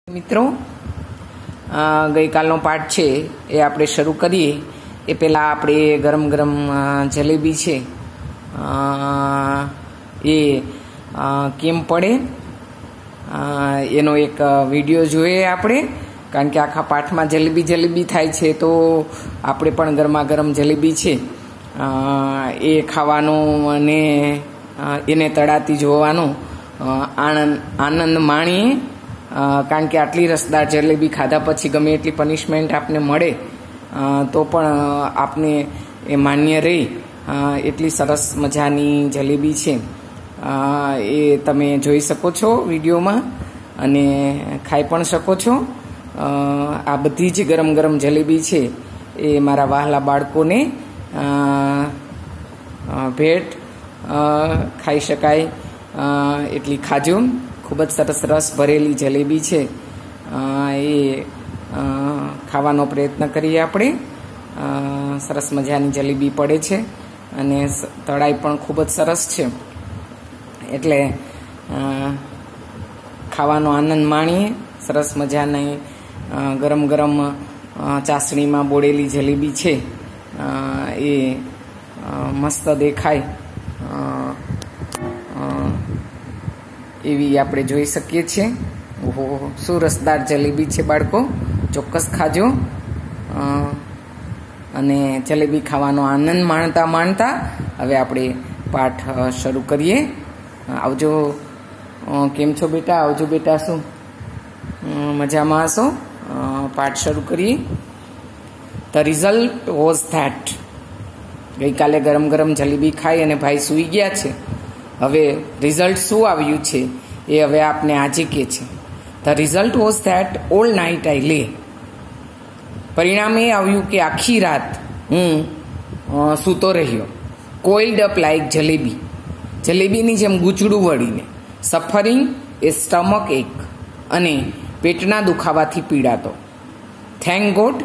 મિત્રો ગઈકાલનો પાઠ છે એ આપણે શરૂ કરીએ એ પહેલાં આપણે ગરમ ગરમ જલેબી છે એ કેમ પડે એનો એક વિડીયો જોઈએ આપણે, કારણ કે આખા પાઠમાં જલેબી થાય છે, તો આપણે પણ ગરમા ગરમ જલેબી છે એ ખાવાનો અને એને તળાતી જોવાનો આનંદ માણીએ, કારણ કે આટલી રસદાર જલેબી ખાધા પછી ગમે એટલી પનિશમેન્ટ આપને મળે તો પણ આપને એ માન્ય રહી એટલી સરસ મજાની જલેબી છે. એ તમે જોઈ શકો છો વિડીયોમાં અને ખાઈ પણ શકો છો. આ બધી જ ગરમ ગરમ જલેબી છે એ મારા વહાલા બાળકોને ભેટ ખાઈ શકાય એટલી ખાજો. ખૂબ જ સરસ રસ ભરેલી જલેબી છે એ ખાવાનો પ્રયત્ન કરીએ આપણે. સરસ મજાની જલેબી પડે છે અને તળાઈ પણ ખૂબ જ સરસ છે, એટલે ખાવાનો આનંદ માણીએ. સરસ મજાની ગરમ ગરમ ચાસણીમાં બોળેલી જલેબી છે એ મસ્ત દેખાય એવી આપણે જોઈ શકીએ છીએ. ઓહો, શું રસદાર જલેબી છે બાળકો, ચોક્કસ ખાજો અને જલેબી ખાવાનો આનંદ માણતા હવે આપણે પાઠ શરૂ કરીએ. આવજો. કેમ છો બેટા? આવજો બેટા. શું મજામાં હશો? પાઠ શરૂ કરીએ. The result was that. ગઈકાલે ગરમ ગરમ જલેબી ખાઈ અને ભાઈ સૂઈ ગયા છે. હવે રિઝલ્ટ શું આવ્યું છે એ હવે આપને આજે કહે છે. The result was that all night આઈ લે. પરિણામ એ આવ્યું કે આખી રાત હું સૂતો રહ્યો. કોઇલ્ડ અપ લાઇક જલેબી. જલેબીની જેમ ગૂંચડું વળીને. સફરિંગ એ સ્ટમક એક. અને પેટના દુખાવાથી પીડાતો. Thank God.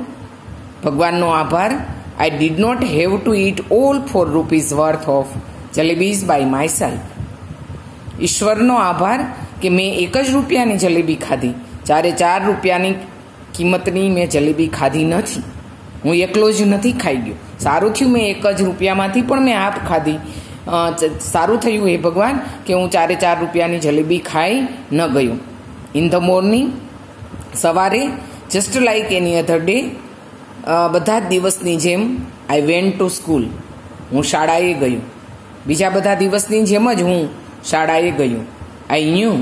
ભગવાનનો આભાર. I did not have to eat all ₹4 worth of jalebis by myself. ઈશ્વરનો આભાર કે મેં એક જ રૂપિયાની જલેબી ખાધી. 4 રૂપિયાની કિંમતની મેં જલેબી ખાધી નથી. હું એકલો જ નથી ખાઈ ગયો. સારું થયું મેં એક જ રૂપિયામાંથી પણ મેં હાફ ખાધી. સારું થયું હે ભગવાન કે હું 4 રૂપિયાની જલેબી ખાઈ ન ગયો. ઇન ધ મોર્નિંગ, સવારે, જસ્ટ લાઇક એની અધર ડે, બધા જ દિવસની જેમ, આઈ વેન્ટ ટુ સ્કૂલ. હું શાળાએ ગયો. બીજા બધા દિવસની જેમ જ હું શાળાએ ગયો. I knew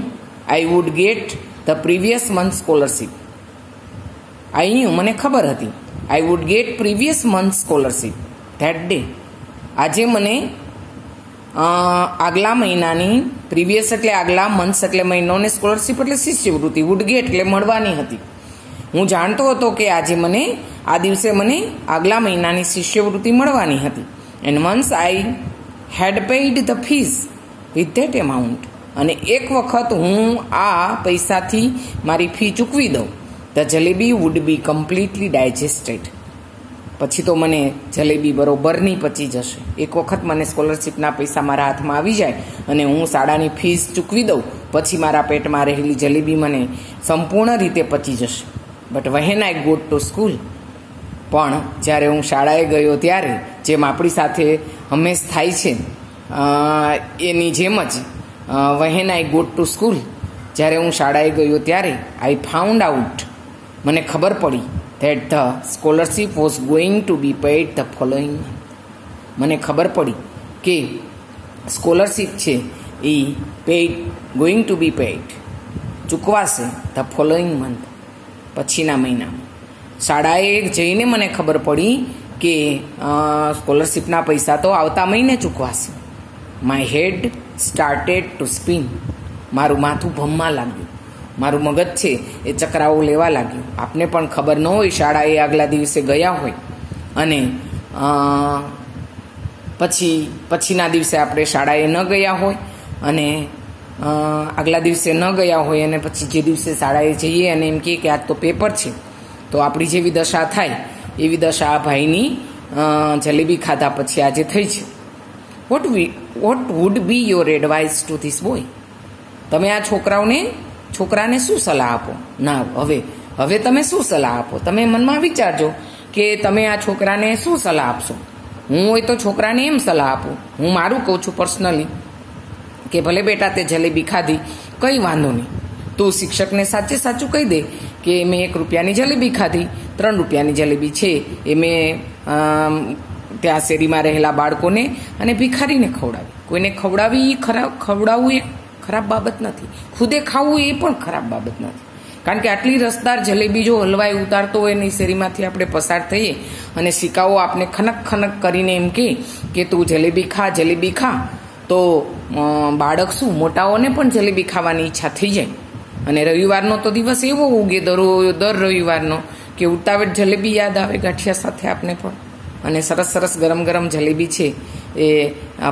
I would get the previous month scholarship. I knew, મને ખબર હતી. I would get previous month scholarship that day. આજે મને આગલા મહિનાની, પ્રીવિયસ એટલે આગલા, મંથ્સ એટલે મહિનોને, સ્કોલરશીપ એટલે શિષ્યવૃત્તિ, વુડ ગેટ એટલે મળવાની હતી. હું જાણતો હતો કે આજે મને, આ દિવસે મને આગલા મહિનાની શિષ્યવૃત્તિ મળવાની હતી. And once I had paid the fees with that amount. અને એક વખત હું આ પૈસાથી મારી ફી ચૂકવી દઉં, the jalebi would be completely digested. પછી તો મને જલેબી બરોબરની પચી જશે. એક વખત મને સ્કોલરશીપના પૈસા મારા હાથમાં આવી જાય અને હું શાળાની ફીસ ચૂકવી દઉં, પછી મારા પેટમાં રહેલી જલેબી મને સંપૂર્ણ રીતે પચી જશે. But when I go to school. પણ જ્યારે હું શાળાએ ગયો ત્યારે, જેમ આપણી સાથે હંમેશ થાય છે એની જેમ જ, વહેન આઈ ગો ટુ સ્કૂલ, જ્યારે હું શાળાએ ગયો ત્યારે, આઈ ફાઉન્ડ આઉટ, મને ખબર પડી, that the scholarship was going to be paid the following month. મને ખબર પડી કે સ્કોલરશીપ છે એ ગોઈંગ ટુ બી પેઇડ, ચૂકવાશે ધ ફોલોઈંગ મંથ, પછીના મહિનામાં. શાળાએ જઈને મને ખબર પડી કે સ્કોલરશીપના પૈસા તો આવતા મહિને ચૂકવાશે. My head started to spin. મારું માથું ભમવા લાગ્યું. મારું મગજ છે એ ચકરાઓ લેવા લાગ્યું. આપને પણ ખબર ન હોય, શાળાએ આગલા દિવસે ગયા હોય અને પછીના દિવસે આપણે શાળાએ ન ગયા હોય અને આગલા દિવસે ન ગયા હોય અને પછી જે દિવસે શાળાએ જઈએ અને એમ કહે કે આજ તો પેપર છે, તો આપણી જેવી દશા થાય એવી દશા આ ભાઈની જલેબી ખાધા પછી આજે થઈ છે. What would be your advice two this boy. તમે આ છોકરાઓને છોકરાને શું સલાહ આપો? ના, હવે તમે શું સલાહ આપો? તમે મનમાં વિચારજો કે તમે આ છોકરાને શું સલાહ આપશો. હું હોય તો છોકરાને એમ સલાહ આપું, હું મારું કહું છું પર્સનલી, કે ભલે બેટા તે જલેબી ખાધી, કંઈ વાંધો નહીં, તું શિક્ષકને સાચે સાચું કહી દે કે મેં 1 રૂપિયાની જલેબી ખાધી, 3 રૂપિયાની જલેબી છે એ મેં ત્યાં શેરીમાં રહેલા બાળકોને અને ભિખારીને ખવડાવી. કોઈને ખવડાવવું એ ખરાબ બાબત નથી, ખુદે ખાવું એ પણ ખરાબ બાબત નથી. કારણ કે આટલી રસદાર જલેબી જો હલવાઈ ઉતારતો હોય ને શેરીમાંથી આપણે પસાર થઈએ અને સિક્કાઓ આપણે ખનક ખનક કરીને એમ કે તું જલેબી ખા, તો બાળક શું, મોટાઓને પણ જલેબી ખાવાની ઈચ્છા થઈ જાય. અને રવિવારનો તો દિવસ એવો ઉગે દર રવિવારનો કે ઉતાવળ જલેબી યાદ આવે ગાંઠિયા સાથે આપને પણ. અને સરસ ગરમ ગરમ જલેબી છે એ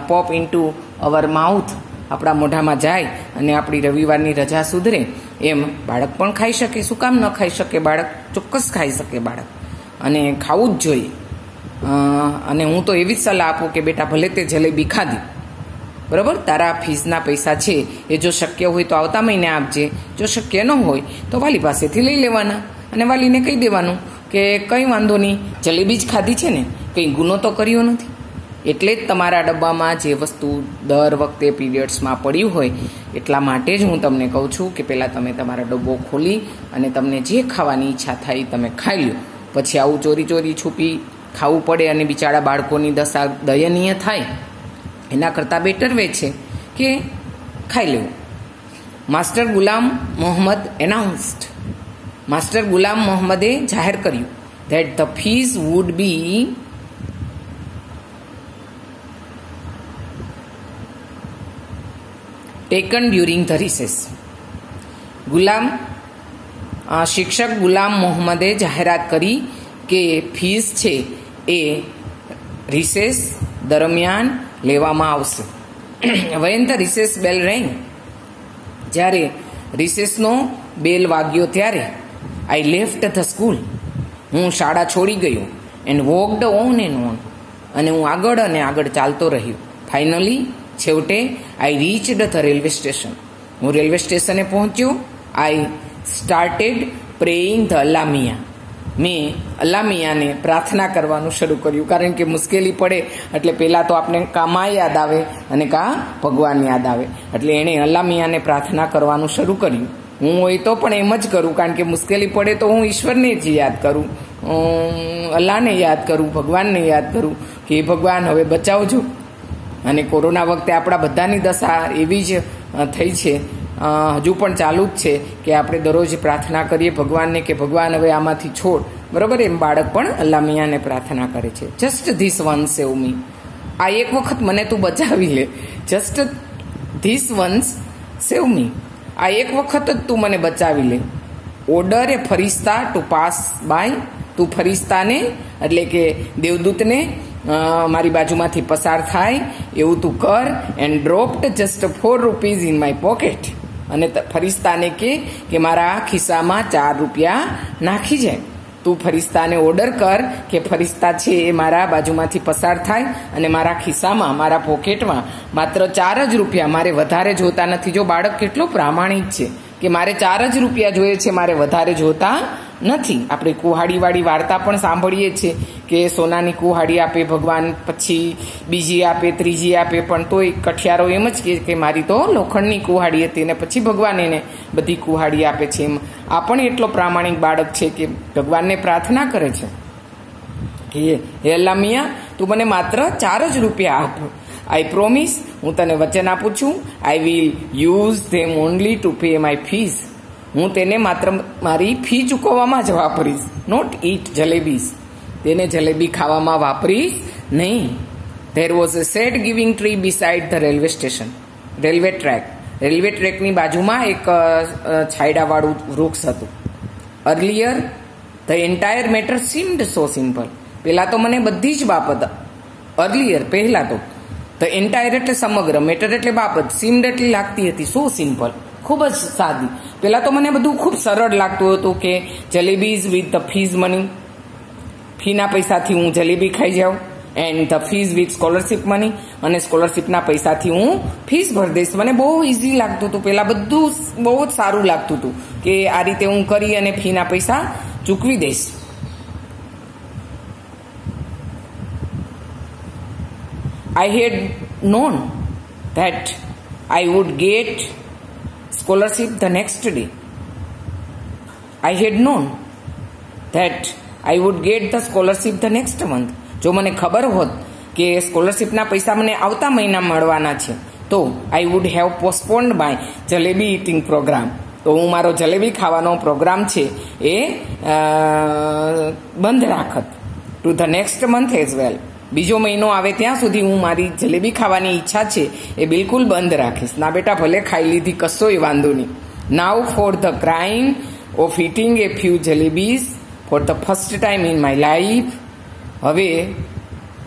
પોપ ઇન્ટુ અવર માઉથ, આપણા મોઢામાં જાય અને આપણી રવિવારની રજા સુધરે એમ બાળક પણ ખાઈ શકે. શું કામ ન ખાઈ શકે? બાળક ચોક્કસ ખાઈ શકે બાળક, અને ખાવું જ જોઈએ. અને હું તો એવી જ સલાહ આપું કે બેટા ભલે તે જલેબી ખાધી, બરાબર, તારા ફીસના પૈસા છે એ જો શક્ય હોય તો આવતા મહિને આપજે, જો શક્ય ન હોય તો વાલી પાસેથી લઈ લેવાના અને વાલીને કહી દેવાનું કે કંઈ વાંધો નહીં, જલેબી જ ખાધી છે ને, કંઈ ગુનો તો કર્યો નથી. એટલે જ તમારા ડબ્બામાં જે વસ્તુ દર વખતે પીરિયડ્સમાં પડ્યું હોય એટલા માટે જ હું તમને કહું છું કે પહેલાં તમે તમારા ડબ્બો ખોલી અને તમને જે ખાવાની ઈચ્છા થાય તમે ખાઈ લો. પછી આવું ચોરી છુપી ખાવું પડે અને બિચારા બાળકોની દશા દયનીય થાય, એના કરતાં બેટર વે છે કે ખાઈ લેવું. માસ્ટર ગુલામ મોહમ્મદે જાહેર કર્યું that the fees would be taken during the recess. શિક્ષક ગુલામ મોહમ્મદે જાહેરાત કરી કે ફીસ છે એ રિસેસ દરમિયાન લેવામાં આવશે. when the recess bell rang, જ્યારે રિસેસનો બેલ વાગ્યો ત્યારે I left the school, હું શાળા છોડી ગયો, and walked on and on, અને હું આગળ ચાલતો રહ્યો. ફાઇનલી, છેવટે I reached the railway station, હું રેલવે સ્ટેશને પહોંચ્યો. I started praying the અલ્લામિયા, મેં અલ્લામિયાને પ્રાર્થના કરવાનું શરૂ કર્યું. કારણ કે મુશ્કેલી પડે એટલે પહેલાં તો આપણે કાં યાદ આવે અને કાં ભગવાન યાદ આવે, એટલે એણે અલ્લામિયાને પ્રાર્થના કરવાનું શરૂ કર્યું. હું હોય તો પણ એમ જ કરું, કારણ કે મુશ્કેલી પડે તો હું ઈશ્વરને જ યાદ કરું, અલ્લાહને યાદ કરું, ભગવાનને યાદ કરું કે હે ભગવાન હવે બચાવજો. અને કોરોના વખતે આપણા બધાની દશા એવી જ થઈ છે, હજુ પણ ચાલુ જ છે કે આપણે દરરોજ પ્રાર્થના કરીએ ભગવાનને કે ભગવાન હવે આમાંથી છોડ, બરાબર. એમ બાળક પણ અલ્લાહ મિયાને પ્રાર્થના કરે છે. Just this once save me, આ એક વખત મને તું બચાવી લે. Just this once save me, આ એક વખત જ તું મને બચાવી લે. ઓર્ડર એ ફરિશ્તા ટુ પાસ બાય, તું ફરિશ્તાને એટલે કે દેવદૂતને મારી બાજુમાંથી પસાર થાય એવું તું કર. And dropped just 4 rupees in my pocket, અને ફરિશ્તાને કે મારા ખિસ્સામાં 4 રૂપિયા નાખી જાય. તું ફરિશ્તાને ઓર્ડર કર કે ફરિશ્તા છે એ મારા બાજુમાંથી પસાર થાય અને મારા ખિસ્સામાં, મારા પોકેટમાં માત્ર 4 જ રૂપિયા, મારે વધારે જોતા નથી. જો બાળક કેટલો પ્રામાણિક છે કે મારે 4 જ રૂપિયા જોઈએ છે, મારે વધારે જોતા નથી. આપણે કુહાડીવાળી વાર્તા પણ સાંભળીએ છીએ કે સોનાની કુહાડી આપે ભગવાન, પછી બીજી આપે, ત્રીજી આપે, પણ તોય કઠિયારો એમ જ કે મારી તો લોખંડની કુહાડી હતી ને પછી ભગવાન એને બધી કુહાડી આપે છે. એમ આ પણ એટલો પ્રામાણિક બાળક છે કે ભગવાનને પ્રાર્થના કરે છે કે હે અલ્લાહ મિયા, તું મને માત્ર 4 જ રૂપિયા આપ. આઈ પ્રોમિસ, હું તને વચન આપું છું, I will use them only to pay my fees, હું તેને માત્ર મારી ફી ચૂકવવામાં જ વાપરીશ. નોટ ઈટ જલેબીસ, તેને જલેબી ખાવામાં વાપરીશ નહીં. There was a shade giving tree beside the railway station, railway ટ્રેકની બાજુમાં એક છાયડાવાળું વૃક્ષ હતું. Earlier the entire matter seemed so simple, પહેલાં તો મને બધી જ બાબત, અર્લિયર પહેલાં તો, ધ એન્ટાયર એટલે સમગ્ર, મેટર એટલે બાબત, સીમ્ડ એટલે લાગતી હતી સો સિમ્પલ, ખૂબ જ સાદી. પહેલાં તો મને બધું ખૂબ સરળ લાગતું હતું કે jalebis with the fees money, ફીના પૈસાથી હું જલેબી ખાઈ જાઉં. And the fees with scholarship money, અને સ્કોલરશીપના પૈસાથી હું ફીસ ભરી દઈશ. મને બહુ ઇઝી લાગતું હતું, પહેલાં બધું બહુ જ સારું લાગતું હતું કે આ રીતે હું કરી અને ફીના પૈસા ચૂકવી દઈશ. I had known that I would get scholarship the next day. I had known that I would get the scholarship the next month. જો મને ખબર હોત કે સ્કોલરશીપના પૈસા મને આવતા મહિના મળવાના છે તો I would have postponed my jalebi eating program. તો હું મારો જલેબી ખાવાનો પ્રોગ્રામ છે એ બંધ રાખત to the next month as well. બીજો મહિનો આવે ત્યાં સુધી હું મારી જલેબી ખાવાની ઈચ્છા છે એ બિલકુલ બંધ રાખીશ. ના બેટા, ભલે ખાઈ લીધી, કશોય વાંધો નહીં. Now for the crime of eating a few jalebis for the first time in my life. હવે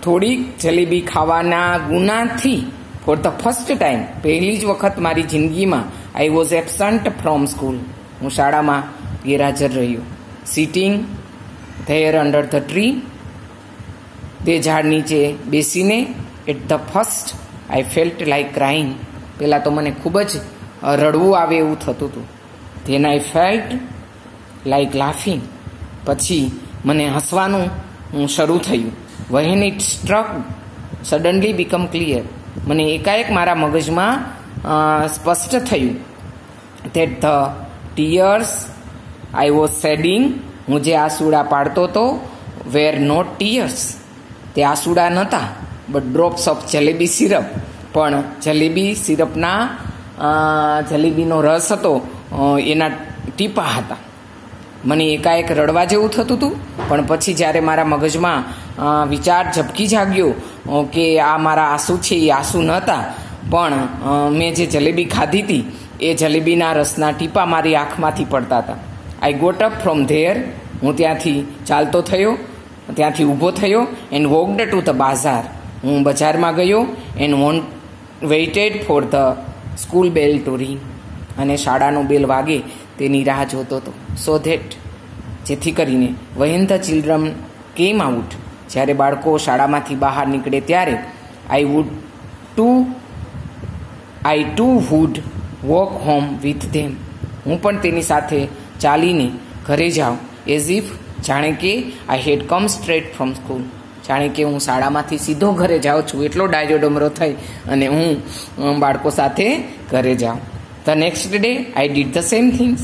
થોડીક જલેબી ખાવાના ગુનાથી ફોર ધ ફર્સ્ટ ટાઈમ, પહેલી જ વખત મારી જિંદગીમાં, I was absent from school, હું શાળામાં ગેરહાજર રહ્યો. Sitting there under the tree, તે ઝાડ નીચે બેસીને, at the first I felt like crying, પહેલાં તો મને ખૂબ જ રડવું આવે એવું થતું હતું. ધેન આઈ ફેલ્ટ લાઈક લાફિંગ, પછી મને હસવાનું શરૂ થયું. When it struck suddenly become clear, મને એકાએક મારા મગજમાં સ્પષ્ટ થયું that the tears I was shading, હું જે આંસુડા પાડતો હતો, વેર નોટ ટીયર્સ, તે આંસુડા નહોતા, but drops of jalebi syrup, પણ જલેબી સિરપના જલેબીનો રસ હતો એના ટીપા હતા. મને એકાએક રડવા જેવું થતું હતું, પણ પછી જ્યારે મારા મગજમાં વિચાર ઝબકી જાગ્યો કે આ મારા આંસુ છે એ આંસુ નહોતા, પણ મેં જે જલેબી ખાધી હતી એ જલેબીના રસના ટીપા મારી આંખમાંથી પડતા હતા. I got up from there, હું ત્યાંથી ચાલતો થયો, ત્યાંથી ઊભો થયો. And walked to the bazaar, હું બજારમાં ગયો. And waited for the school bell to ring, અને શાળાનો બેલ વાગે તેની રાહ જોતો હતો. સો ધેટ, જેથી કરીને when the children came out, જ્યારે બાળકો શાળામાંથી બહાર નીકળે ત્યારે I too would walk home with them, હું પણ તેની સાથે ચાલીને ઘરે જાઉં. એઝ ઇફ, જાણે કે આઈ હેડ કમ સ્ટ્રેટ ફ્રોમ સ્કૂલ, જાણે કે હું શાળામાંથી સીધો ઘરે જાઉં છું, એટલો ડાયો ડમરો થઈ અને હું બાળકો સાથે ઘરે જાઉં. The next day I did the same things,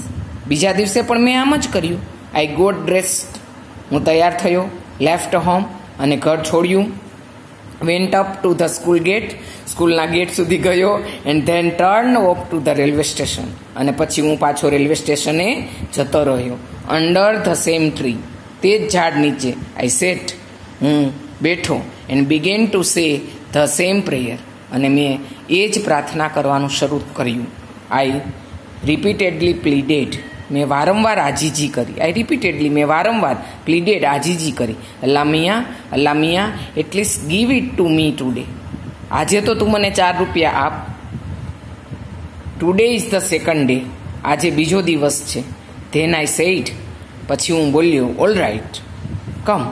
બીજા દિવસે પણ મેં આમ જ કર્યું. આઈ ગોટ ડ્રેસ્ડ, હું તૈયાર થયો. લેફ્ટ હોમ, અને ઘર છોડ્યું. Went up to the school gate, સ્કૂલના ગેટ સુધી ગયો. And then turn off to the railway station, અને પછી હું પાછો રેલવે સ્ટેશને જતો રહ્યો. અંડર ધ સેમ ટ્રી, તે જ ઝાડ નીચે આઈ સેટ, હું બેઠો. And began to say the same prayer, અને મેં એ જ પ્રાર્થના કરવાનું શરૂ કર્યું. આઈ રિપીટેડલી પ્લીડેડ, મેં વારંવાર આજીજી કરી. મેં વારંવાર પ્લીડેડ, આજીજી કરી. Allah Miyan at least give it to me today, આજે તો તું મને 4 રૂપિયા આપ. Today is the second day, આજે બીજો દિવસ છે. ધેન આઈ સેડ, પછી હું બોલ્યો, ઓલ રાઇટ કમ,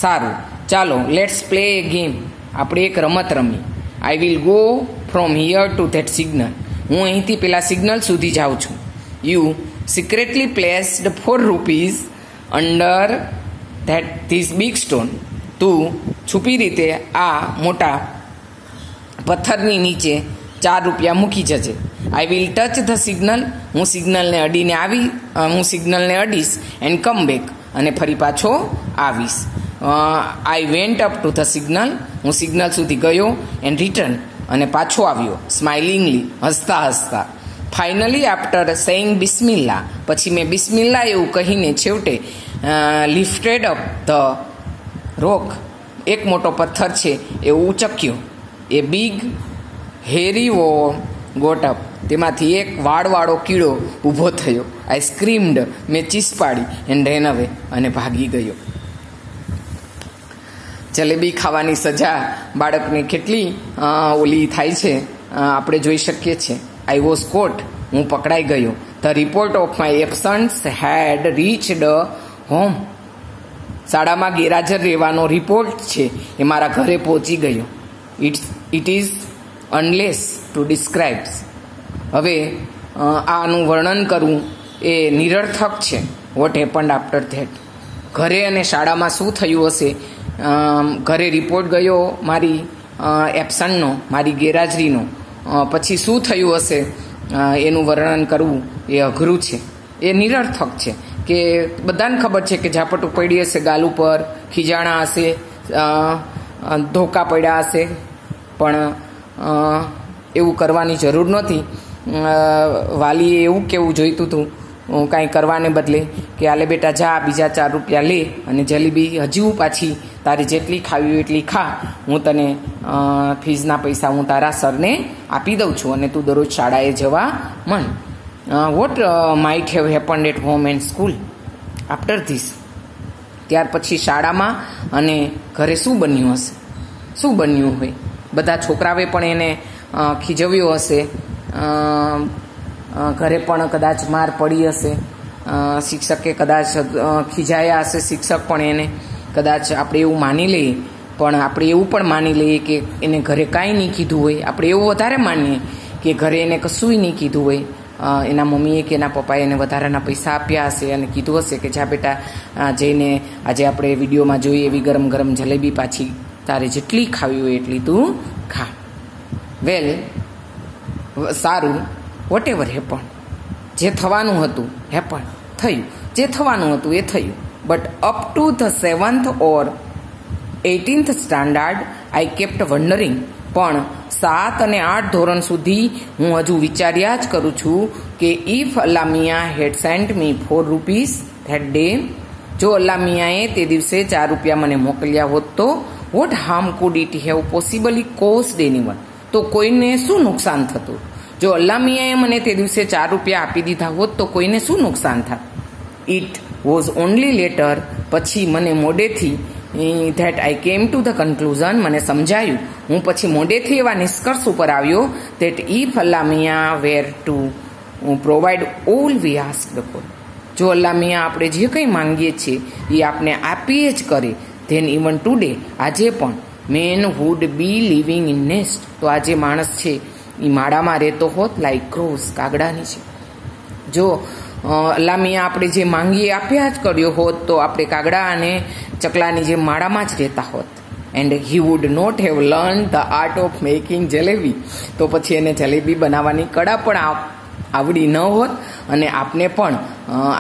સારું ચાલો, લેટ્સ પ્લે એ ગેમ, આપણે એક રમત રમીએ. I will go from here to that signal, હું અહીંથી પેલા સિગ્નલ સુધી જાઉં છું. You secretly placed 4 rupees under this big stone, તું છુપી રીતે આ મોટા પથ્થરની નીચે 4 રૂપિયા મૂકી જજે. I will touch the signal, હું સિગ્નલને અડીશ. એન્ડ કમ બેક, અને ફરી પાછો આવીશ. I went up to the signal, હું સિગ્નલ સુધી ગયો. એન્ડ રિટર્ન, અને પાછો આવ્યો. સ્માઇલિંગલી, હસતા હસતા. ફાઇનલી આફ્ટર સેઇંગ બિસ્મિલ્લા, પછી મેં બિસ્મિલ્લા એવું કહીને છેવટે લિફ્ટેડ અપ ધ રોક, એક મોટો પથ્થર છે એ ઉચક્યો. એ બિગ હેરી ગોટ અપ, તેમાંથી એક વાળવાળો કીડો ઊભો થયો. આઈ સ્ક્રીમ્ડ, મેં ચીસ પાડી. એન્ડ રેન અવે, અને ભાગી ગયો. જલેબી ખાવાની સજા બાળકને કેટલી ઓલી થાય છે આપણે જોઈ શકીએ છીએ. આઈ વોઝ કોટ, હું પકડાઈ ગયો. The report of my absence had reached home, શાળામાં ગેરહાજર રહેવાનો રિપોર્ટ છે એ મારા ઘરે પહોંચી ગયો. It is unless to describe. હવે આનું વર્ણન કરવું એ નિરર્થક છે. What happened after that. ઘરે અને શાળામાં શું થયું હશે. ઘરે રિપોર્ટ ગયો મારી એબસન્ટનો, મારી ગેરહાજરીનો, પછી શું થયું હશે એનું વર્ણન કરવું એ અઘરું છે, એ નિરર્થક છે. કે બધાને ખબર છે કે ઝાપટ પડી હશે, ગાલ ઉપર ખીજાણા હશે, ધોકા પડ્યા હશે, પણ એવું કરવાની જરૂર નહોતી. વાલીએ એવું કેવું જોઈતું હતું કાંઈ કરવાને બદલે કે આલે બેટા જા, બીજા 4 રૂપિયા લે અને જલેબી હજુ પાછી તારે જેટલી ખાવી હોય એટલી ખા, હું તને ફીઝના પૈસા હું તારા સરને આપી દઉં છું અને તું દરરોજ શાળાએ જવા માંડ. What might have happened at home and school after this. ત્યાર પછી શાળામાં અને ઘરે શું બન્યું હશે, શું બન્યું હોય. બધા છોકરાઓએ પણ એને ખીજવ્યો હશે, ઘરે પણ કદાચ માર પડી હશે, શિક્ષકે કદાચ ખીજાયા હશે, શિક્ષક પણ એને કદાચ આપણે એવું માની લઈએ, પણ આપણે એવું પણ માની લઈએ કે એને ઘરે કાંઈ નહીં કીધું હોય. આપણે એવું વધારે માનીએ કે ઘરે એને કશુંય નહીં કીધું હોય, એના મમ્મીએ કે એના પપ્પાએ એને વધારાના પૈસા આપ્યા હશે અને કીધું હશે કે જા બેટા જઈને આજે આપણે વિડીયોમાં જોઈએ એવી ગરમ ગરમ જલેબી પાછી તારે જેટલી ખાવી હોય એટલી તું ખા. વેલ, સારું, વોટ એવર હેપન. જે થવાનું હતું હેપન, થયું. જે થવાનું હતું એ થયું. But up to the 7th or 18th standard I kept wandering. પણ 7 અને 8 ધોરણ સુધી હું હજુ વિચાર્યા જ કરું છું કે if Allah Miyan had sent me 4 rupees that day, જો અલ્લા મિયાએ તે દિવસે 4 રૂપિયા મને મોકલ્યા હોત તો what harm could it have possibly caused anyone. તો કોઈને શું નુકસાન થતું. જો અલ્લા મિયાએ મને તે દિવસે 4 રૂપિયા આપી દીધા હોત તો કોઈને શું નુકસાન થાત. ઇટ વોઝ ઓનલી લેટર, પછી મને મોડેથી that I came to the conclusion, મને સમજાયું, હું પછી મોડેથી એવા નિષ્કર્ષ ઉપર આવ્યો that if Allah Miyan were to provide all we asked for. જો અલ્લા મિયા આપણે જે કંઈ માંગીએ છીએ એ આપણે આપીએ જ કરે, ધેન ઇવન ટુડે, આજે પણ man would be living in nest, તો આજે માણસ છે એ માળામાં રહેતો હોત, લાઈક ક્રોઝ, કાગડાની છે. જો અલ્લા મિયા આપણે જે માંગીએ આપ્યા જ કર્યો હોત તો આપણે કાગડા અને ચકલાની જે માળામાં જ રહેતા હોત. And he would not have learn the art of making jalebi. તો પછી એને જલેબી બનાવવાની કળા પણ આવડી ન હોત અને આપને પણ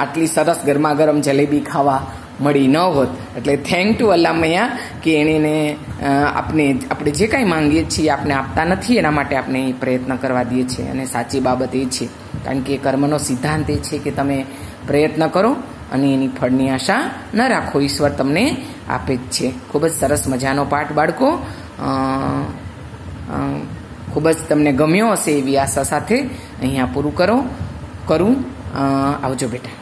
આટલી સરસ ગરમા ગરમ જલેબી ખાવા મળી ન હોત. એટલે થેન્ક ટુ અલ્લા મિયા કે એણે આપણે જે કાંઈ માંગીએ છીએ આપણે આપતા નથી, એના માટે આપણે પ્રયત્ન કરવા દઈએ છીએ. અને સાચી બાબત એ છે, કારણ કે કર્મનો સિદ્ધાંત એ છે કે તમે પ્રયત્ન કરો અને એની ફળની આશા ન રાખો, ઈશ્વર તમને આપે જ છે. ખૂબ જ સરસ મજાનો પાઠ બાળકો, ખૂબ જ તમને ગમ્યો હશે એવી આશા સાથે અહીંયા પૂરું કરું. આવજો બેટા.